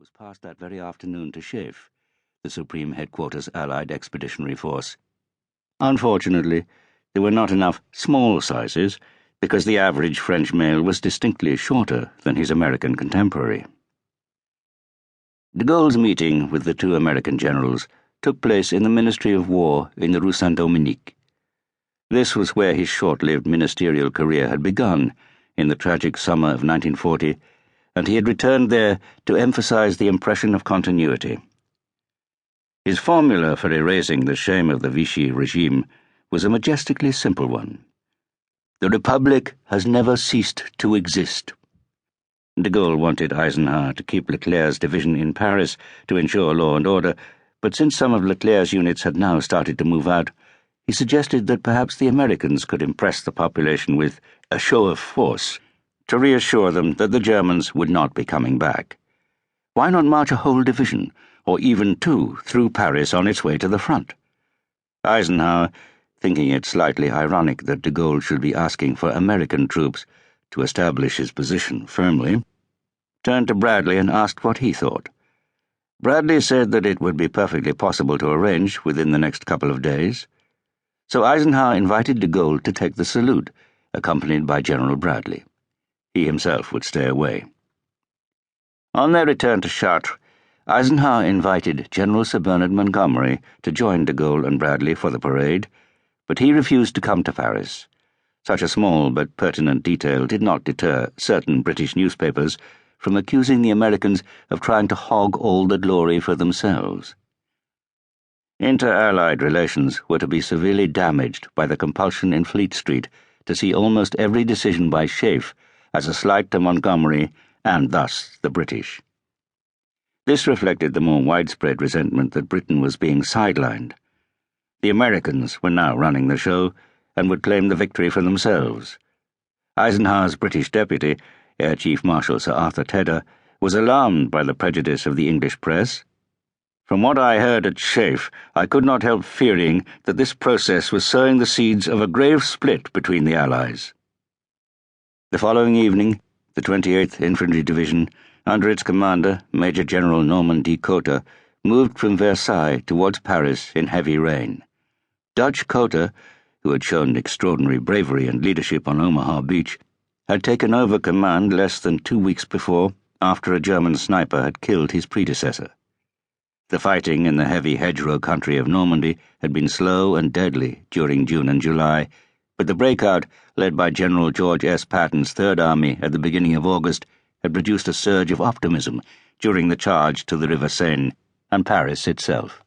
was passed that very afternoon to Chef, the Supreme Headquarters Allied Expeditionary Force. Unfortunately, there were not enough small sizes because the average French male was distinctly shorter than his American contemporary. De Gaulle's meeting with the two American generals took place in the Ministry of War in the Rue Saint-Dominique. This was where his short-lived ministerial career had begun in the tragic summer of 1940, and he had returned there to emphasize the impression of continuity. His formula for erasing the shame of the Vichy regime was a majestically simple one. The Republic has never ceased to exist. De Gaulle wanted Eisenhower to keep Leclerc's division in Paris to ensure law and order, but since some of Leclerc's units had now started to move out, he suggested that perhaps the Americans could impress the population with a show of force to reassure them that the Germans would not be coming back. Why not march a whole division, or even two, through Paris on its way to the front? Eisenhower, thinking it slightly ironic that de Gaulle should be asking for American troops to establish his position firmly, turned to Bradley and asked what he thought. Bradley said that it would be perfectly possible to arrange within the next couple of days. So Eisenhower invited de Gaulle to take the salute, accompanied by General Bradley. He himself would stay away. On their return to Chartres, Eisenhower invited General Sir Bernard Montgomery to join de Gaulle and Bradley for the parade, but he refused to come to Paris. Such a small but pertinent detail did not deter certain British newspapers from accusing the Americans of trying to hog all the glory for themselves. Inter-Allied relations were to be severely damaged by the compulsion in Fleet Street to see almost every decision by Chef as a slight to Montgomery and thus the British. This reflected the more widespread resentment that Britain was being sidelined. The Americans were now running the show and would claim the victory for themselves. Eisenhower's British deputy, Air Chief Marshal Sir Arthur Tedder, was alarmed by the prejudice of the English press. From what I heard at Chef, I could not help fearing that this process was sowing the seeds of a grave split between the Allies. The following evening, the 28th Infantry Division, under its commander, Major General Norman D. Cotter, moved from Versailles towards Paris in heavy rain. Dutch Cotter, who had shown extraordinary bravery and leadership on Omaha Beach, had taken over command less than 2 weeks before, after a German sniper had killed his predecessor. The fighting in the heavy hedgerow country of Normandy had been slow and deadly during June and July, but the breakout, led by General George S. Patton's Third Army at the beginning of August, had produced a surge of optimism during the charge to the River Seine and Paris itself.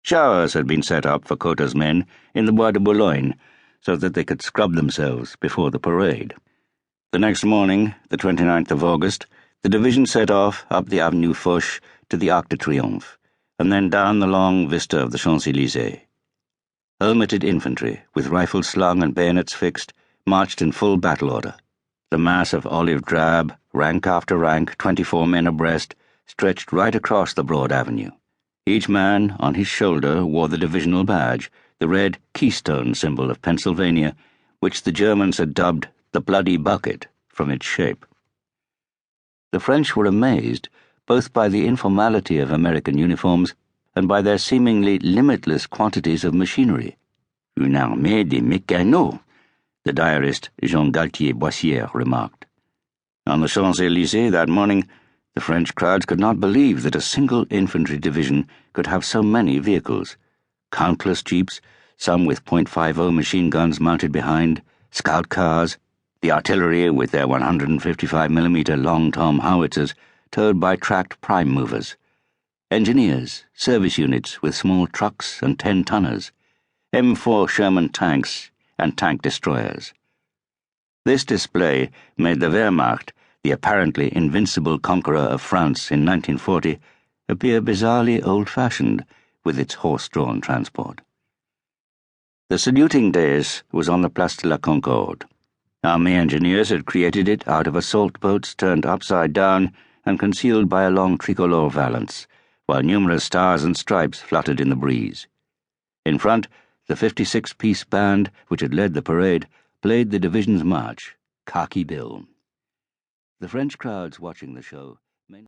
Showers had been set up for Cotter's men in the Bois de Boulogne so that they could scrub themselves before the parade. The next morning, the 29th of August, the division set off up the Avenue Foch to the Arc de Triomphe, and then down the long vista of the Champs-Élysées. Helmeted infantry, with rifles slung and bayonets fixed, marched in full battle order. The mass of olive drab, rank after rank, 24 men abreast, stretched right across the broad avenue. Each man on his shoulder wore the divisional badge, the red keystone symbol of Pennsylvania, which the Germans had dubbed the Bloody Bucket from its shape. The French were amazed both by the informality of American uniforms and by their seemingly limitless quantities of machinery. Une armée de mécanos, the diarist Jean Galtier-Boissière remarked. On the Champs-Élysées that morning, the French crowds could not believe that a single infantry division could have so many vehicles. Countless jeeps, some with .50 machine guns mounted behind, scout cars, the artillery with their 155mm long-tom howitzers towed by tracked prime movers, engineers, service units with small trucks and 10-tonners, M4 Sherman tanks, and tank destroyers. This display made the Wehrmacht, the apparently invincible conqueror of France in 1940, appear bizarrely old-fashioned with its horse-drawn transport. The saluting dais was on the Place de la Concorde. Army engineers had created it out of assault boats turned upside down and concealed by a long tricolor valance, while numerous stars and stripes fluttered in the breeze. In front, the 56-piece band, which had led the parade, played the division's march, Khaki Bill. The French crowds watching the show